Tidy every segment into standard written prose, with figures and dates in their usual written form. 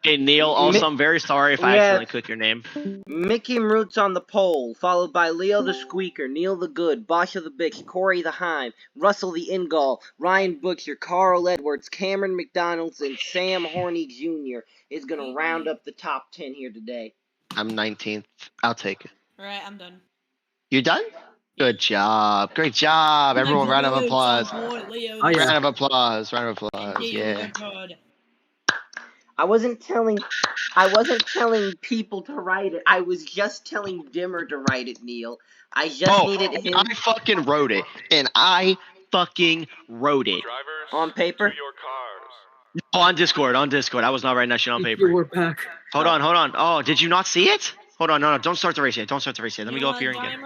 Hey, Neil, also, I'm very sorry if I accidentally clicked your name. Mickey Roots on the pole, followed by Leo the Squeaker, Neil the Good, Basha the Bitch, Corey the Hive, Russell the Ingall, Ryan Butcher, Carl Edwards, Cameron McDonald's, and Sam Horny Jr. is going to round up the top 10 here today. I'm 19th. I'll take it. Alright, I'm done. You done? Good job. Great job. Everyone, round of applause. Round of applause. Round of applause. Yeah. I wasn't telling people to write it. I was just telling Dimmer to write it, Neil. I just needed him. I fucking wrote it. And I fucking wrote it. On paper? Oh, on Discord. On Discord. I was not writing that shit on paper. We're back. Hold on. Hold on. Oh, did you not see it? Hold on. No. Don't start the race yet. Don't start the race yet. Let me go up here and get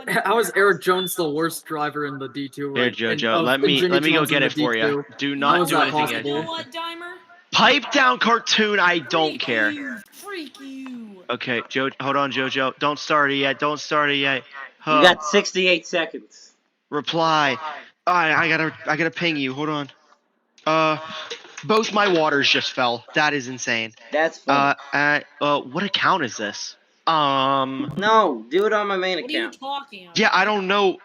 it. How is Eric Jones the worst driver in the D2? Here, Jojo. Let me go get it for you. Do not do anything yet. You know what, Dimer? Pipe down, cartoon. I don't care. Freak you. Okay, hold on, Jojo. Don't start it yet. Don't start it yet. You got 68 seconds. Reply. I gotta ping you. Hold on. Both my waters just fell. That is insane. That's fun. What account is this? No, do it on my main account. What are you talking about? Yeah, I don't know.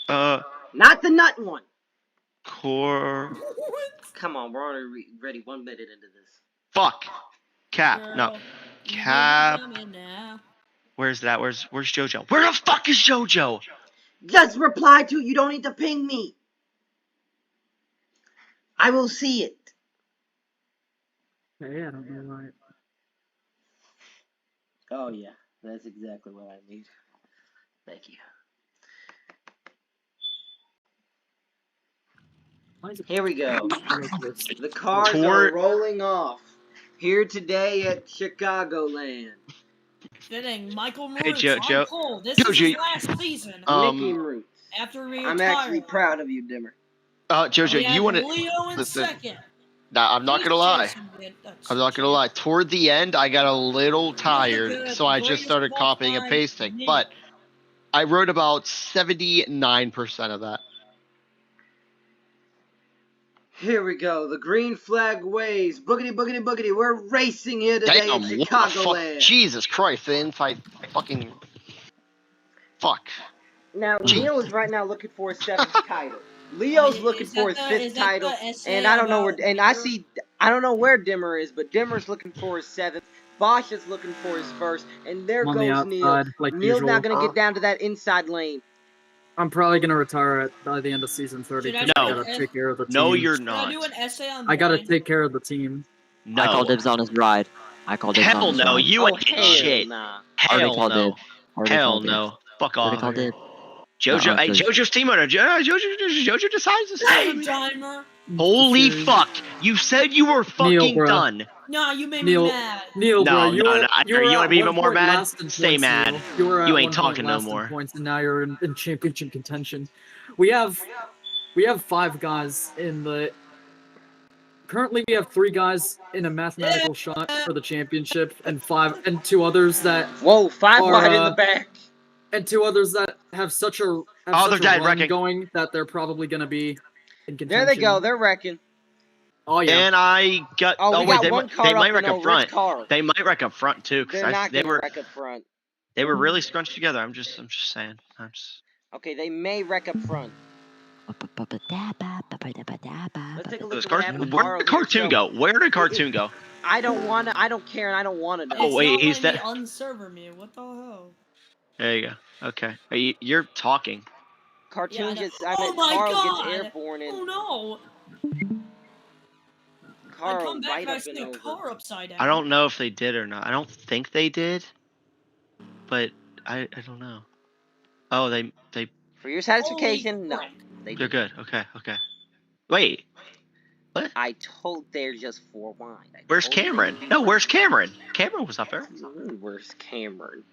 Not the nut one. Core. Come on, we're already ready 1 minute into this. Fuck. Cap. No. Cap. Where's that? Where's Jojo? Where the fuck is Jojo? Just reply to it. You don't need to ping me. I will see it. Hey, I don't know why. Oh yeah, that's exactly what I need. Thank you. Here we go. The cars are rolling off here today at Chicagoland. Fitting, Michael Roots Hey, Jojo. on pole. This is his last season. Mickey Roots. After we retire. I'm actually proud of you, Dimmer. Jojo, you want to Leo in second. Nah, I'm not gonna lie. I'm not gonna lie. Toward the end, I got a little tired, so I just started copying and pasting. But I wrote about 79% of that. Here we go. The green flag waves. Boogity, boogity, boogity. We're racing here today in Chicagoland. Jesus Christ, the inside fucking... Fuck. Now, Neil is right now looking for his 7th title. Leo's looking for his 5th title. And I don't know where... And I don't know where Dimmer is, but Dimmer's looking for his 7th. Bosch is looking for his 1st. And there goes Neil. Neil's now going to get down to that inside lane. I'm probably gonna retire by the end of season 30. I gotta take care of the team. No, you're not. I do an essay on I gotta take care of the team. No. I call dibs on his ride. Hell no, you ain't shit. Nah. Hell no. Hell no. Fuck off. Jojo, hey, Jojo's team owner. Jojo decides to Hey, Dimer. Holy fuck! You said you were fucking done. No, you made me mad. Neil, bro, you want to be even more mad? Stay mad. You ain't talking no more. Points, and now you're in championship contention. We have 5 guys in the. Currently, we have 3 guys in a mathematical shot for the championship, and 2 others that. Whoa, 5 wide in the back. And 2 others that have such a run going that they're probably gonna be in contention. There they go. They're wrecking. Oh yeah. And I got. Wait, they might wreck up front. Car. They might wreck up front too, because they were. Wreck up front. They were really scrunched together. I'm just saying. Okay, they may wreck up front. Let's take a look at where did Cartoon go? Where did Cartoon go? I don't care, and I don't want to know. Oh wait, he's dead. Unserver me. What the hell? There you go. Okay, you're talking. Cartoon gets. Carl gets airborne. And oh no! Carl I come back and I up see a car upside down. I don't know if they did or not. I don't think they did, but I don't know. Oh, they. For your satisfaction, no. They're good. Okay. Wait. What? I told they're just 4 wide. Where's Cameron? No, where's Cameron? Cameron was up there. Where's Cameron?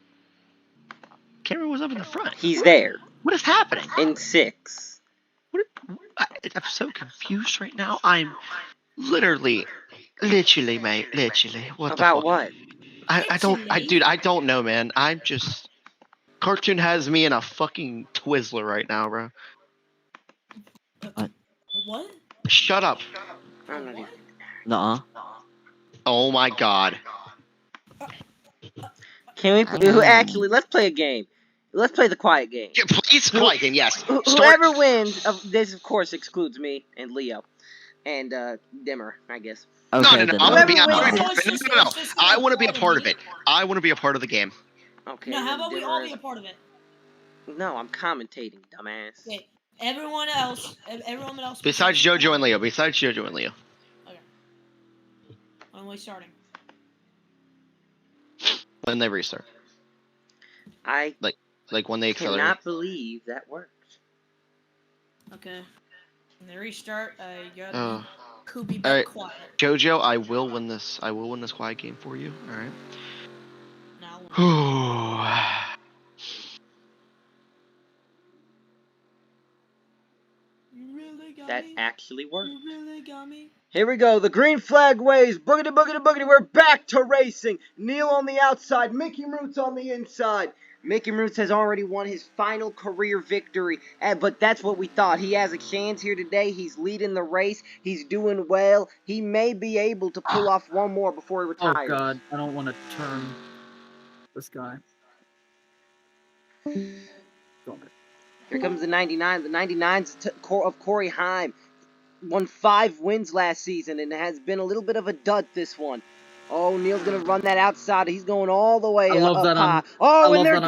Cameron was up in the front. He's there. What is happening? In 6. I'm so confused right now. I'm literally, mate, literally. What about the fuck? What? I don't know, man. I'm just. Cartoon has me in a fucking Twizzler right now, bro. What? Shut up. Nuh-uh. Oh my god. Can we actually? Let's play a game. Let's play the quiet game. Yeah, please, quiet game. Yes. Whoever wins, this of course excludes me and Leo, and Dimmer, I guess. Okay, No. then I want to be. Whoever I wins. want to be part of it. No. I want to be a part of it. I want to be a part of the game. Okay. No, how about we all Dimmer be a part of it? No, I'm commentating, dumbass. Okay. Everyone else. Besides JoJo and Leo. Besides JoJo and Leo. Okay. When are we starting? When they restart. I Like when they accelerate. cannot believe that worked. Okay. When they restart, I gotta be Alright. quiet. JoJo, I will win this. I will win this quiet game for you. Alright. Now. That actually worked. You really got me. Here we go. The green flag waves. Boogity, boogity, boogity. We're back to racing. Neil on the outside. Mickey Roots on the inside. Mickey Roots has already won his final career victory. But that's what we thought. He has a chance here today. He's leading the race. He's doing well. He may be able to pull off one more before he retires. Oh god, I don't want to turn this guy. Here comes the 99. The 99's of Corey Heim. Won 5 wins last season and has been a little bit of a dud this one. Oh, Neil's gonna run that outside. He's going all the way up high. Oh, and there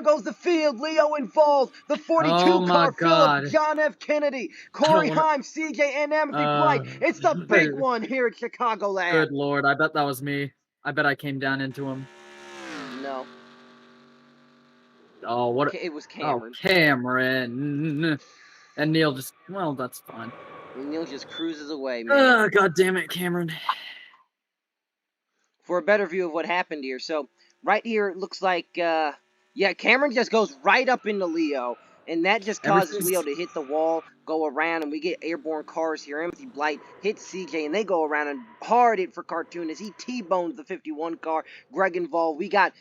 goes the field. Leo involved. The 42 car full of John F. Kennedy, Corey Heim, CJ, and Amity Blight. It's the big one here at Chicagoland. Good lord, I bet that was me. I bet I came down into him. No. Oh, what? It was Cameron. Oh, Cameron. And Neil just, well, that's fine. Neil just cruises away, man. God damn it, Cameron. For a better view of what happened here, so right here it looks like, yeah, Cameron just goes right up into Leo, and that just causes Leo to hit the wall, go around, and we get airborne cars here. Amity Blight hits CJ, and they go around and hard hit for Cartoon as he T-bones the 51 car. Greg involved. We got,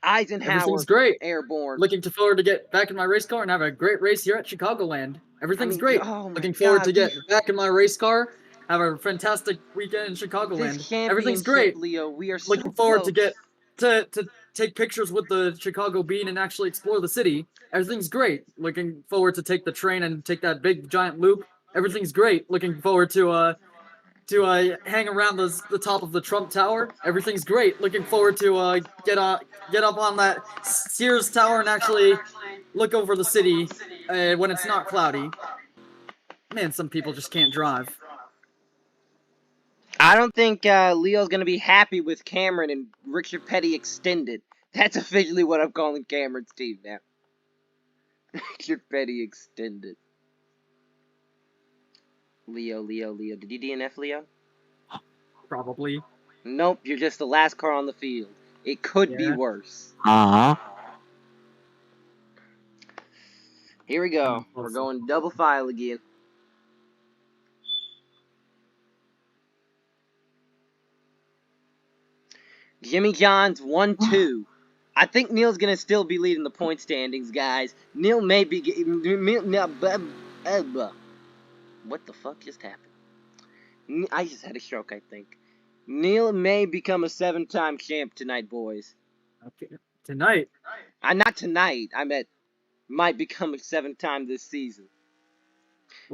Eisenhower. Everything's great. Airborne. Looking forward to get back in my race car and have a great race here at Chicagoland. Everything's great. Looking forward to get back in my race car. Have a fantastic weekend in Chicagoland. Everything's great. Leo, we are so looking forward to get to take pictures with the Chicago Bean and actually explore the city. Everything's great. Looking forward to take the train and take that big giant loop. Everything's great. Looking forward to hang around the top of the Trump Tower. Everything's great. Looking forward to get up on that Sears Tower and actually look over the city when it's not cloudy. Man, some people just can't drive. I don't think Leo's going to be happy with Cameron and Richard Petty extended. That's officially what I'm calling Cameron's team now. Richard Petty extended. Leo. Did you DNF Leo? Probably. Nope, you're just the last car on the field. It could be worse. Here we go. We're going double file again. Jimmy John's 1-2. I think Neil's gonna still be leading the point standings, guys. Neil may be what the fuck just happened? I just had a stroke, I think. Neil may become a 7-time champ tonight, boys. Okay. Tonight? Not tonight. I meant might become a 7th time this season.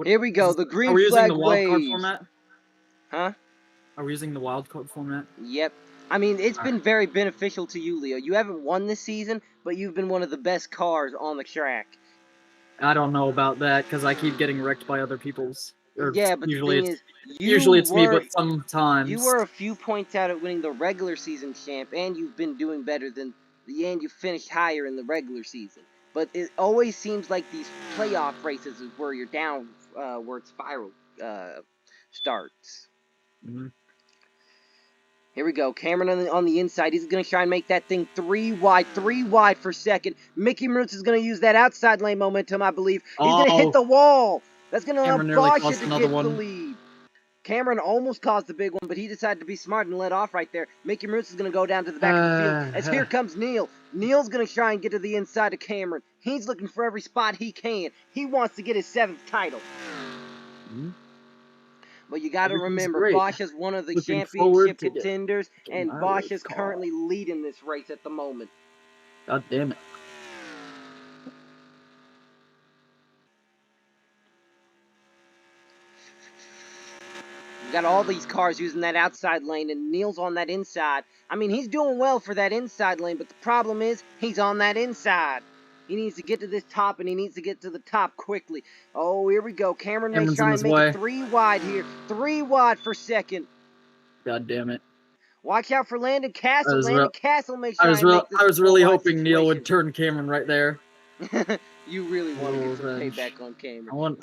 Here we go. The green flag waves. Are we using the wildcard format? Huh? Are we using the wildcard format? Yep. I mean, it's been very beneficial to you, Leo. You haven't won this season, but you've been one of the best cars on the track. I don't know about that, because I keep getting wrecked by other people's. Yeah, but usually the thing is, usually it's me, but sometimes. You were a few points out at winning the regular season champ, and you've been doing better than and you finished higher in the regular season. But it always seems like these playoff races is where you're down, where it's spiral starts. Mm-hmm. Here we go. Cameron on the inside. He's going to try and make that thing 3 wide for second. Mickey Roots is going to use that outside lane momentum, I believe. He's going to hit the wall. That's going to allow Bosch to get the lead. Cameron almost caused the big one, but he decided to be smart and let off right there. Mickey Roots is going to go down to the back of the field. As here comes Neil. Neil's going to try and get to the inside of Cameron. He's looking for every spot he can. He wants to get his 7th title. Mm-hmm. But you got to Everything's remember, great. Bosch is one of the Looking forward championship to contenders, getting and my Bosch race is car. currently leading this race at the moment. God damn it. You got all these cars using that outside lane, and Neil's on that inside. I mean, he's doing well for that inside lane, but the problem is he's on that inside. He needs to get to this top, and he needs to get to the top quickly. Oh, here we go. Cameron may Cameron's in try and his make way. it 3 wide here. 3 wide for second. God damn it. Watch out for Landon Castle. I was Landon real- Castle may I try was and real. make this I a was really 4 wide hoping Neil would situation. turn Cameron right there. You really want to get some Revenge. payback on Cameron.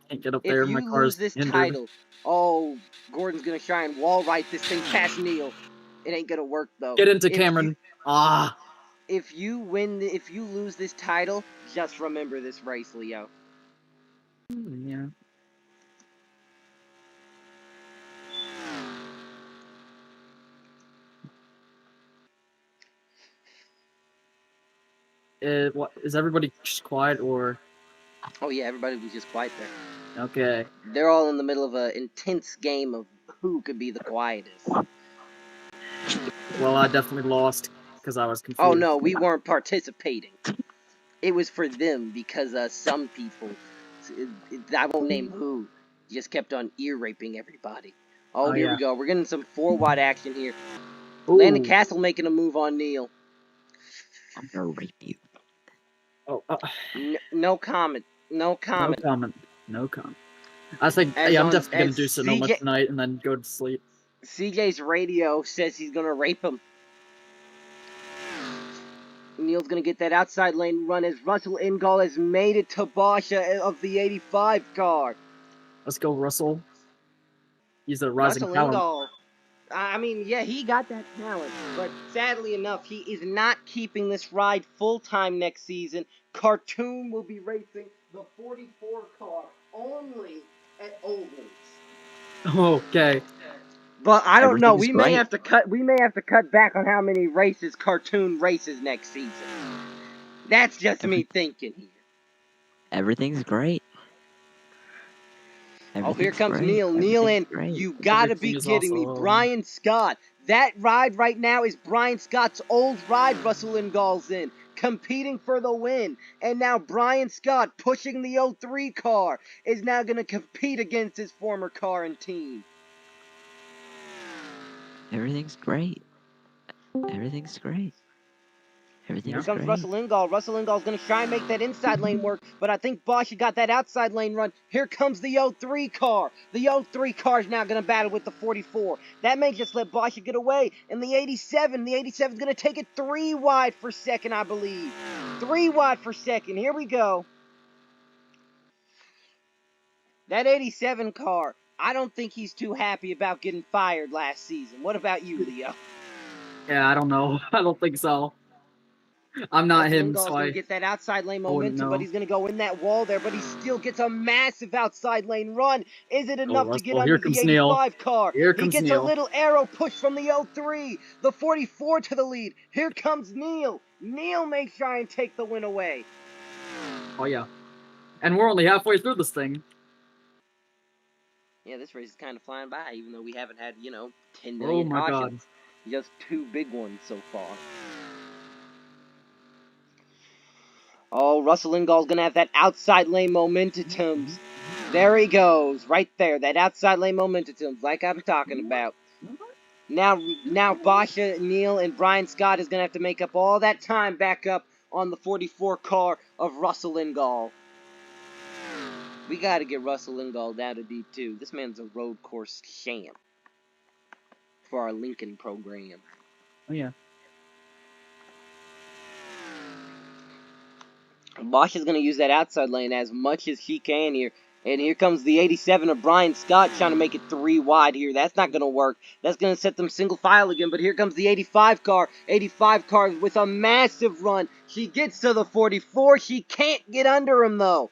Can't get up If there. My you lose car's this hindered. title, oh, Gordon's gonna try and wall right this thing past Neil. It ain't gonna work though. Get into Cameron. If you lose this title, just remember this race, Leo. Yeah. What is everybody just quiet or? Oh yeah, everybody was just quiet there. Okay. They're all in the middle of an intense game of who could be the quietest. Well, I definitely lost because I was confused. Oh no, we weren't participating. It was for them because some people, I won't name who, just kept on ear raping everybody. Oh, here we go. We're getting some 4 wide action here. Ooh. Landon Castle making a move on Neil. I'm gonna rape you. Oh, no comment. No comment. No comment. No comment. I think As I'm on- definitely gonna as do Sonoma CJ tonight and then go to sleep. CJ's radio says he's gonna rape him. Neil's gonna get that outside lane run as Russell Ingall has made it to Basha of the 85 car. Let's go, Russell. He's a rising Russell talent. Ingall. I mean, yeah, he got that talent, but sadly enough, he is not keeping this ride full-time next season. Cartoon will be racing the 44 car only at Oldlands. Okay. But I don't know. Everything's great. We may have to cut back on how many races Cartoon races next season. That's just me thinking here. Everything's great. Oh, here comes great. Neil. Neil, and great. you gotta be kidding me. Brian Scott. That ride right now is Brian Scott's old ride Russell Ingall's in, competing for the win. And now Brian Scott, pushing the 03 car, is now going to compete against his former car and team. Everything's great. Everything's great. Here comes Russell Ingall. Russell Ingall's going to try and make that inside lane work, but I think Bosch got that outside lane run. Here comes the 03 car. The 03 car is now going to battle with the 44. That may just let Bosch get away. And the 87 is going to take it 3 wide for second, I believe. 3 wide for second. Here we go. That 87 car, I don't think he's too happy about getting fired last season. What about you, Leo? Yeah, I don't know. I don't think so. I'm not him, Ingall's so going to get that outside lane momentum, but he's going to go in that wall there, but he still gets a massive outside lane run. Is it enough to get under the 85 car? He gets a little arrow push from the 03, the 44 to the lead. Here comes Neil. Neil may try and take the win away. Oh, yeah. And we're only halfway through this thing. Yeah, this race is kind of flying by, even though we haven't had, 10 Oh million my cautions. God. Just 2 big ones so far. Oh, Russell Ingall's going to have that outside lane momentum. There he goes, right there. That outside lane momentum, like I'm talking about. Now Basha, Neil, and Brian Scott is going to have to make up all that time back up on the 44 car of Russell Ingall. We got to get Russell Ingall down to D2. This man's a road course champ for our Lincoln program. Oh, yeah. Bosch is going to use that outside lane as much as she can here. And here comes the 87 of Brian Scott trying to make it 3 wide here. That's not going to work. That's going to set them single file again. But here comes the 85 car. 85 car with a massive run. She gets to the 44. She can't get under him, though.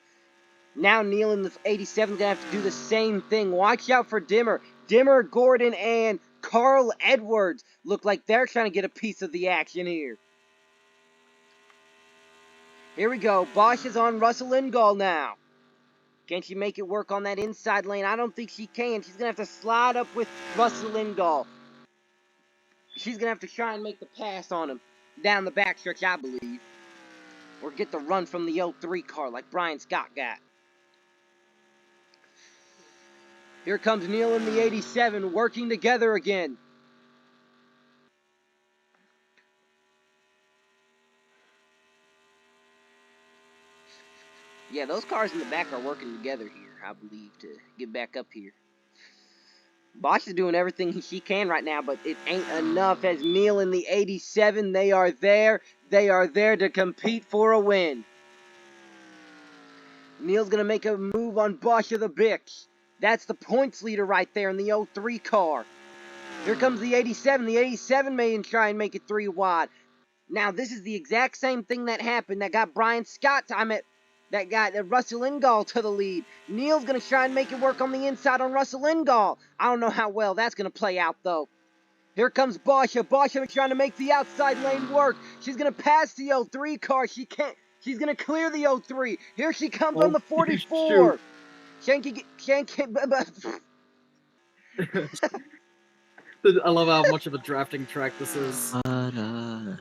Now Neil in the 87 is going to have to do the same thing. Watch out for Dimmer. Dimmer, Gordon, and Carl Edwards look like they're trying to get a piece of the action here. Here we go. Bosch is on Russell Ingall now. Can she make it work on that inside lane? I don't think she can. She's going to have to slide up with Russell Ingall. She's going to have to try and make the pass on him down the backstretch, I believe. Or get the run from the 03 car like Brian Scott got. Here comes Neil and the 87 working together again. Yeah, those cars in the back are working together here, I believe, to get back up here. Bosch is doing everything she can right now, but it ain't enough as Neil and the 87, they are there. They are there to compete for a win. Neil's going to make a move on Bosch of the Bix. That's the points leader right there in the 03 car. Here comes the 87. The 87 may try and make it 3 wide. Now, this is the exact same thing that happened that got Brian Scott, that got Russell Ingall to the lead. Neil's going to try and make it work on the inside on Russell Ingall. I don't know how well that's going to play out, though. Here comes Basha. Basha trying to make the outside lane work. She's going to pass the 03 car. She can't. She's going to clear the 03. Here she comes on the 44. Shanky. I love how much of a drafting track this is. I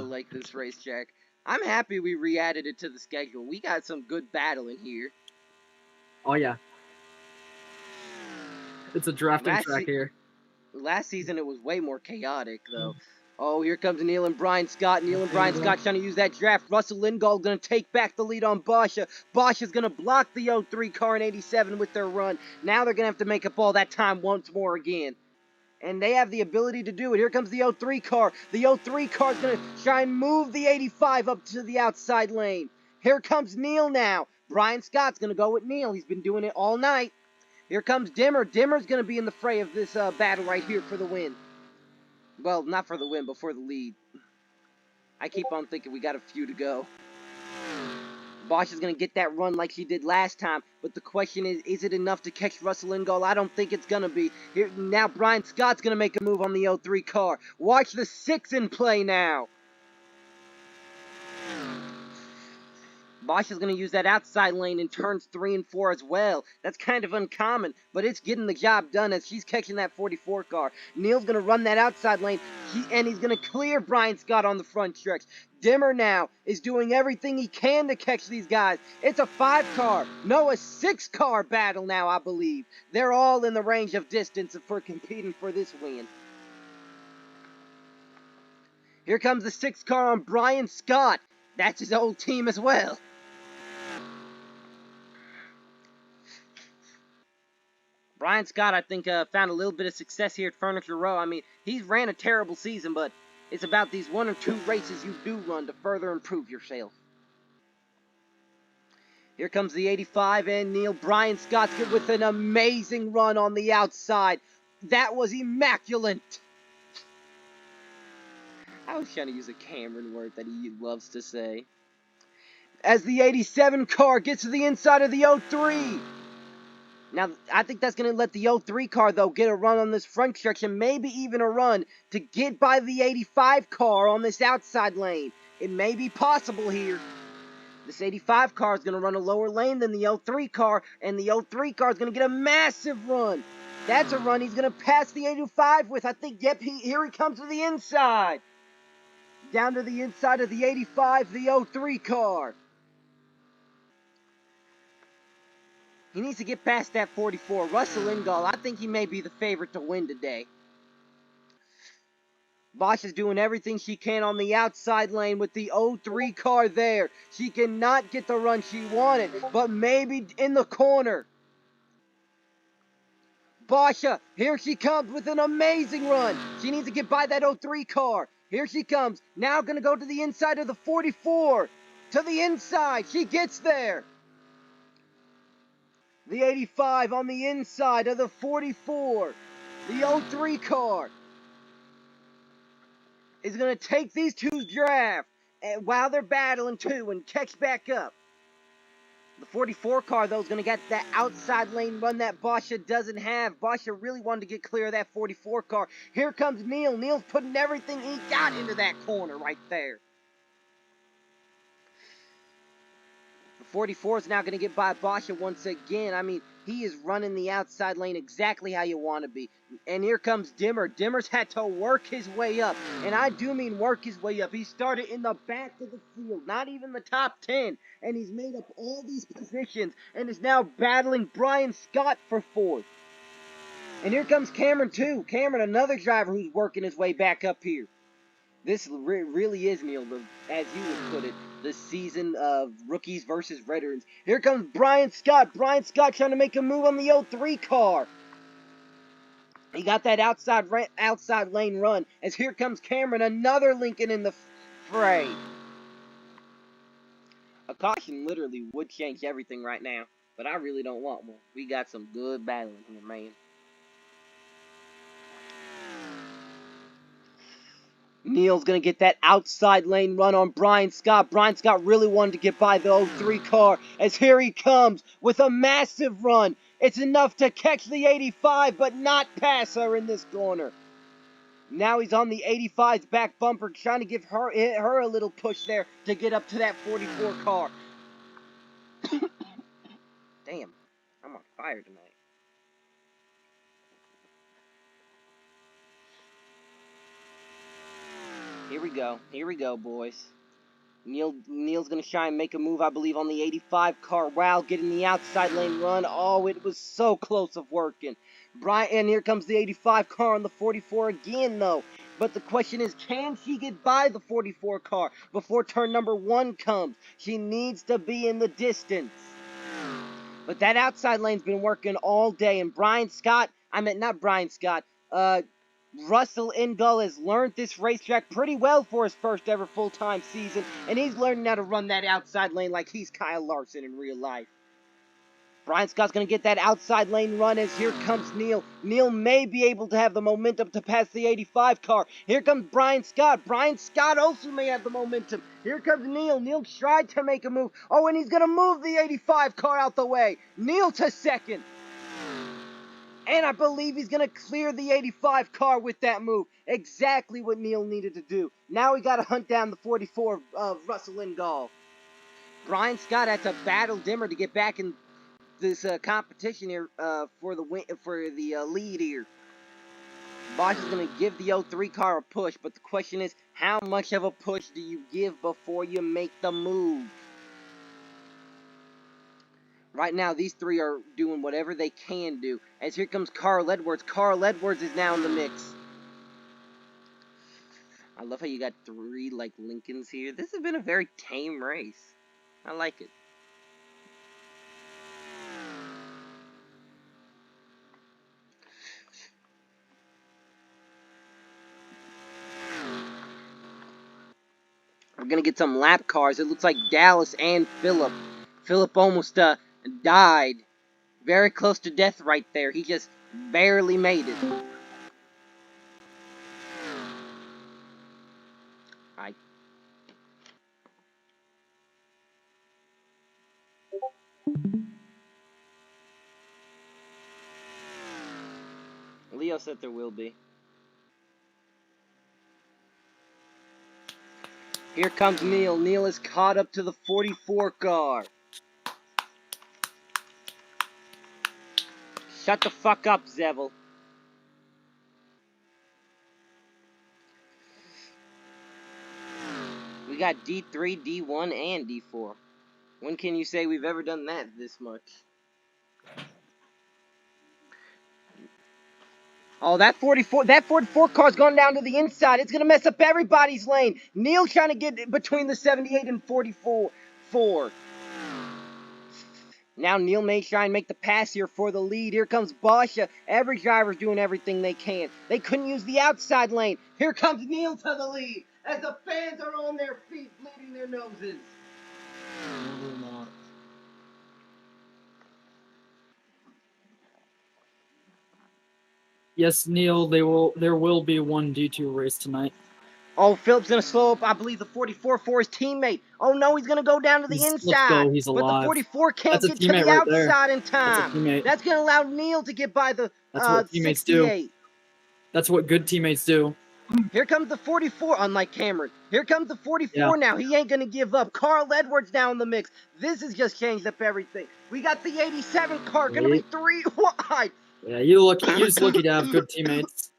like this racetrack. I'm happy we re-added it to the schedule. We got some good battling here. Oh, yeah. It's a drafting track here. Last season, it was way more chaotic, though. Oh, here comes Neil and Brian Scott. Neil and Brian Scott trying to use that draft. Russell Ingall going to take back the lead on Basha. Basha's going to block the 03 car in 87 with their run. Now they're going to have to make up all that time once more again. And they have the ability to do it. Here comes the 03 car. The 03 car is going to try and move the 85 up to the outside lane. Here comes Neil now. Brian Scott's going to go with Neil. He's been doing it all night. Here comes Dimmer. Dimmer's going to be in the fray of this battle right here for the win. Well, not for the win, but for the lead. I keep on thinking we got a few to go. Bosch is going to get that run like she did last time, but the question is it enough to catch Russell Ingall? I don't think it's going to be. Here, now Brian Scott's going to make a move on the 03 car. Watch the 6 in play now. Bosch is going to use that outside lane in turns 3 and 4 as well. That's kind of uncommon, but it's getting the job done as she's catching that 44 car. Neil's going to run that outside lane, and he's going to clear Brian Scott on the front stretch. Dimmer now is doing everything he can to catch these guys. It's a 5 car, no, a 6 car battle now, I believe. They're all in the range of distance for competing for this win. Here comes the 6 car on Brian Scott. That's his old team as well. Brian Scott, I think, found a little bit of success here at Furniture Row. I mean, he's ran a terrible season, but it's about these 1 or 2 races you do run to further improve yourself. Here comes the 85 and Neil. Brian Scott's good with an amazing run on the outside. That was immaculate. I was trying to use a Cameron word that he loves to say. As the 87 car gets to the inside of the 03. Now, I think that's going to let the 03 car, though, get a run on this front stretch and maybe even a run to get by the 85 car on this outside lane. It may be possible here. This 85 car is going to run a lower lane than the 03 car, and the 03 car is going to get a massive run. That's a run he's going to pass the 85 with. I think, yep, here he comes to the inside. Down to the inside of the 85, the 03 car. He needs to get past that 44. Russell Ingall, I think he may be the favorite to win today. Bosch is doing everything she can on the outside lane with the 03 car there. She cannot get the run she wanted, but maybe in the corner. Basha, here she comes with an amazing run. She needs to get by that 03 car. Here she comes. Now going to go to the inside of the 44. To the inside. She gets there. The 85 on the inside of the 44. The 03 car is going to take these two draft while they're battling too and catch back up. The 44 car, though, is going to get that outside lane run that Basha doesn't have. Basha really wanted to get clear of that 44 car. Here comes Neil. Neil's putting everything he got into that corner right there. The 44 is now going to get by Basha once again. I mean, he is running the outside lane exactly how you want to be. And here comes Dimmer. Dimmer's had to work his way up. And I do mean work his way up. He started in the back of the field, not even the top 10. And he's made up all these positions and is now battling Brian Scott for 4th. And here comes Cameron too. Cameron, another driver who's working his way back up here. This really is, Neil, as you would put it, the season of rookies versus veterans. Here comes Brian Scott. Brian Scott trying to make a move on the 03 car. He got that outside lane run. As here comes Cameron, another Lincoln in the fray. A caution literally would change everything right now, but I really don't want one. We got some good battling here, man. Neil's going to get that outside lane run on Brian Scott. Brian Scott really wanted to get by the 03 car, as here he comes with a massive run. It's enough to catch the 85, but not pass her in this corner. Now he's on the 85's back bumper, trying to give her a little push there to get up to that 44 car. Damn, I'm on fire tonight. Here we go, boys. Neil's gonna try and make a move, I believe, on the 85 car. Wow, getting the outside lane run. Oh, it was so close of working. And here comes the 85 car on the 44 again, though. But the question is, can she get by the 44 car before turn number 1 comes? She needs to be in the distance. But that outside lane's been working all day, and Russell Ingall has learned this racetrack pretty well for his first ever full-time season, and he's learning how to run that outside lane like he's Kyle Larson in real life. Brian Scott's going to get that outside lane run as here comes Neil. Neil may be able to have the momentum to pass the 85 car. Here comes Brian Scott. Brian Scott also may have the momentum. Here comes Neil. Neil tried to make a move. Oh, and he's going to move the 85 car out the way. Neil to second. And I believe he's going to clear the 85 car with that move. Exactly what Neil needed to do. Now we got to hunt down the 44 of Russell Ingall. Brian Scott had to battle Dimmer to get back in this competition here for the lead here. Bosch is going to give the 03 car a push, but the question is, how much of a push do you give before you make the move? Right now, these three are doing whatever they can do. As here comes Carl Edwards. Carl Edwards is now in the mix. I love how you got 3, like, Lincolns here. This has been a very tame race. I like it. We're going to get some lap cars. It looks like Dallas and Phillip. Phillip almost died. Very close to death right there. He just barely made it. Leo said there will be. Here comes Neil. Neil is caught up to the 44 car. Shut the fuck up, Zevel. We got D3, D1, and D4. When can you say we've ever done that this much? Oh, that 44 car's gone down to the inside. It's going to mess up everybody's lane. Neil trying to get between the 78 and 44. Now Neil may try and make the pass here for the lead. Here comes Basha. Every driver's doing everything they can. They couldn't use the outside lane. Here comes Neil to the lead as the fans are on their feet, bleeding their noses. Yes, Neil, there will be one D2 race tonight. Oh, Philip's going to slow up, I believe, the 44 for his teammate. Oh, no, he's going to go down to the inside. Let's go, he's alive. But the 44 can't get to the right outside in time. That's going to allow Neil to get by the 68. That's what good teammates do. Here comes the 44, unlike Cameron. Here comes the 44 now. He ain't going to give up. Carl Edwards now in the mix. This has just changed up everything. We got the 87 car, going to be 3 wide. Yeah, you're just lucky to have good teammates.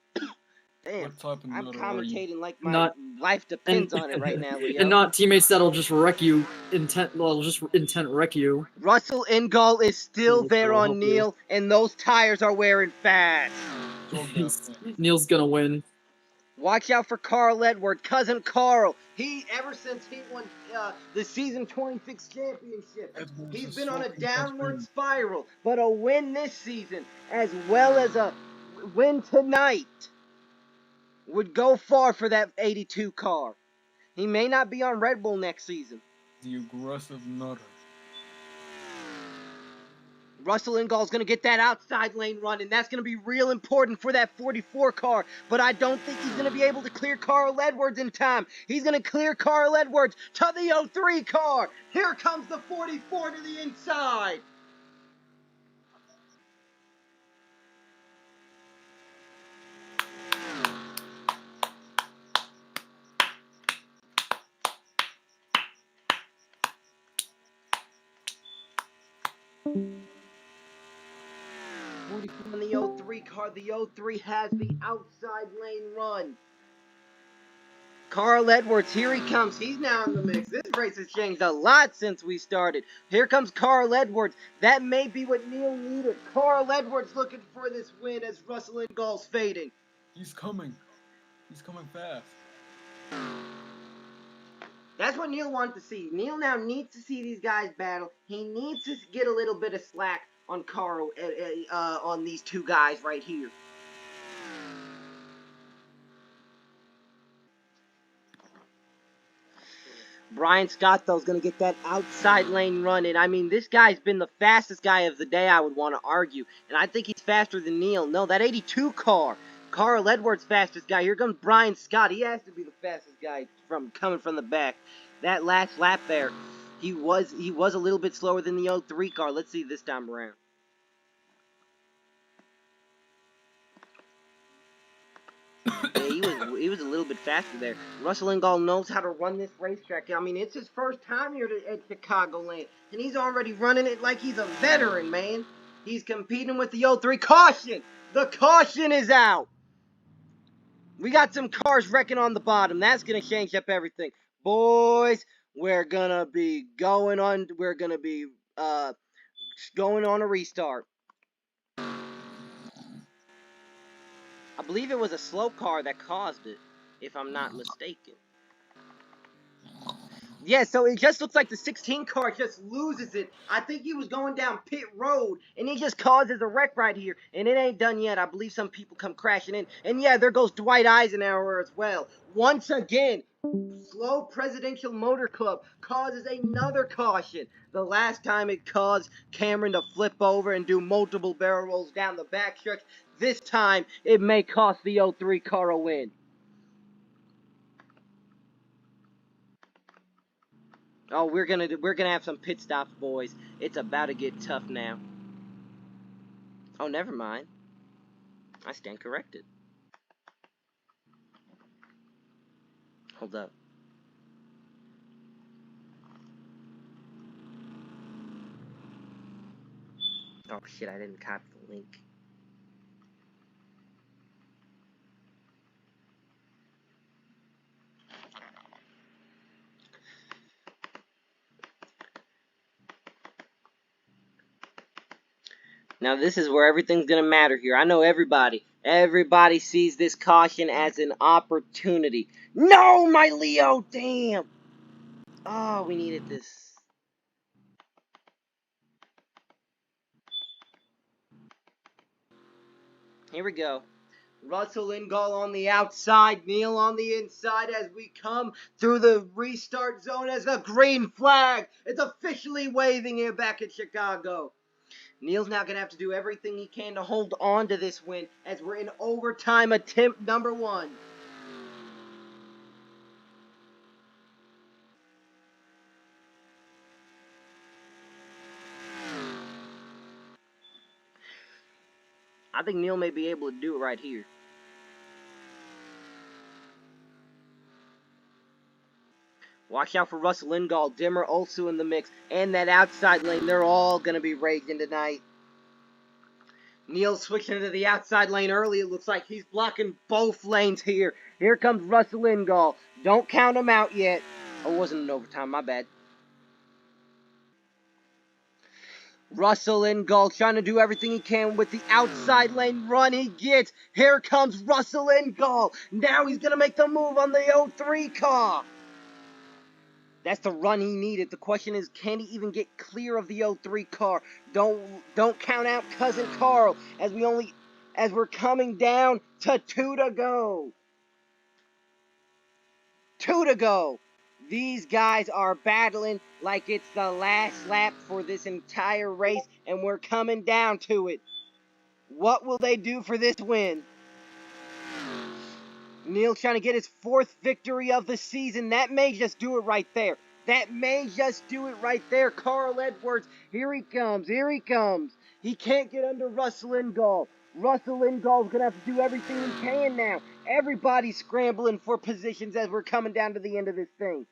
Damn, I'm commentating like my Not, life depends on it right now, Leo. And not teammates that'll just wreck you, intent wreck you. Russell Ingall is still there on Neil, and those tires are wearing fast. Neil's gonna win. Watch out for Carl Edward, cousin Carl. Ever since he won the season 26 championship, he's been on a downward spiral. But a win this season, as well as a win tonight, would go far for that 82 car. He may not be on Red Bull next season. The aggressive nutter. Russell Ingall's going to get that outside lane run, and that's going to be real important for that 44 car. But I don't think he's going to be able to clear Carl Edwards in time. He's going to clear Carl Edwards to the 03 car. Here comes the 44 to the inside. On the 03 car, the 03 has the outside lane run. Carl Edwards, here he comes. He's now in the mix. This race has changed a lot since we started. Here comes Carl Edwards. That may be what Neil needed. Carl Edwards looking for this win as Russell Ingall's fading. He's coming. He's coming fast. That's what Neil wanted to see. Neil now needs to see these guys battle. He needs to get a little bit of slack on Carl, on these two guys right here. Brian Scott, though, is going to get that outside lane run. And, I mean, this guy's been the fastest guy of the day, I would want to argue. And I think he's faster than Neil. No, that 82 car. Carl Edwards, fastest guy. Here comes Brian Scott. He has to be the fastest guy coming from the back. That last lap there, he was a little bit slower than the 03 car. Let's see this time around. Yeah, he was a little bit faster there. Russell Ingall knows how to run this racetrack. I mean, it's his first time here at Chicagoland, and he's already running it like he's a veteran, man. He's competing with the 03. Caution! The caution is out! We got some cars wrecking on the bottom. That's going to change up everything. Boys, we're going to be going on a restart. I believe it was a slow car that caused it, if I'm not mistaken. Yeah, so it just looks like the 16 car just loses it. I think he was going down pit road, and he just causes a wreck right here. And it ain't done yet. I believe some people come crashing in. And yeah, there goes Dwight Eisenhower as well. Once again, Slow Presidential Motor Club causes another caution. The last time it caused Cameron to flip over and do multiple barrel rolls down the backstretch. This time, it may cost the 03 car a win. Oh, we're gonna have some pit stops, boys. It's about to get tough now. Oh, never mind. I stand corrected. Hold up. Oh shit, I didn't copy the link. Now this is where everything's gonna matter here. I know everybody sees this caution as an opportunity. No, my Leo, damn! Oh, we needed this. Here we go. Russell Ingall on the outside, Neil on the inside as we come through the restart zone as the green flag is officially waving here back in Chicago. Neil's now going to have to do everything he can to hold on to this win as we're in overtime attempt number 1. I think Neil may be able to do it right here. Watch out for Russell Ingall, Dimmer also in the mix, and that outside lane. They're all going to be raging tonight. Neil switching into the outside lane early. It looks like he's blocking both lanes here. Here comes Russell Ingall. Don't count him out yet. Oh, it wasn't an overtime. My bad. Russell Ingall trying to do everything he can with the outside lane run he gets. Here comes Russell Ingall. Now he's going to make the move on the 03 car. That's the run he needed. The question is, can he even get clear of the 03 car? Don't count out Cousin Carl as we're coming down to 2 to go. 2 to go. These guys are battling like it's the last lap for this entire race, and we're coming down to it. What will they do for this win? Neil trying to get his 4th victory of the season. That may just do it right there. That may just do it right there. Carl Edwards, here he comes. Here he comes. He can't get under Russell Ingall. Russell Ingall's going to have to do everything he can now. Everybody's scrambling for positions as we're coming down to the end of this thing.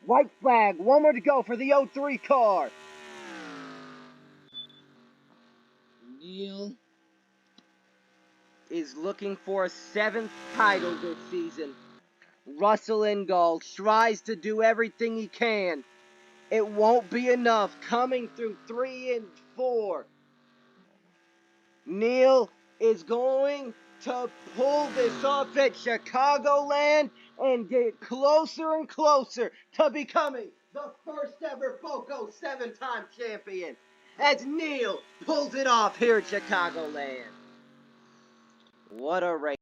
White flag. 1 more to go for the 03 car. Neil is looking for a 7th title this season. Russell Ingall tries to do everything he can. It won't be enough. Coming through 3 and 4. Neil is going to pull this off at Chicagoland and get closer and closer to becoming the first ever BoCo 7-time champion. As Neil pulls it off here at Chicagoland. What a race.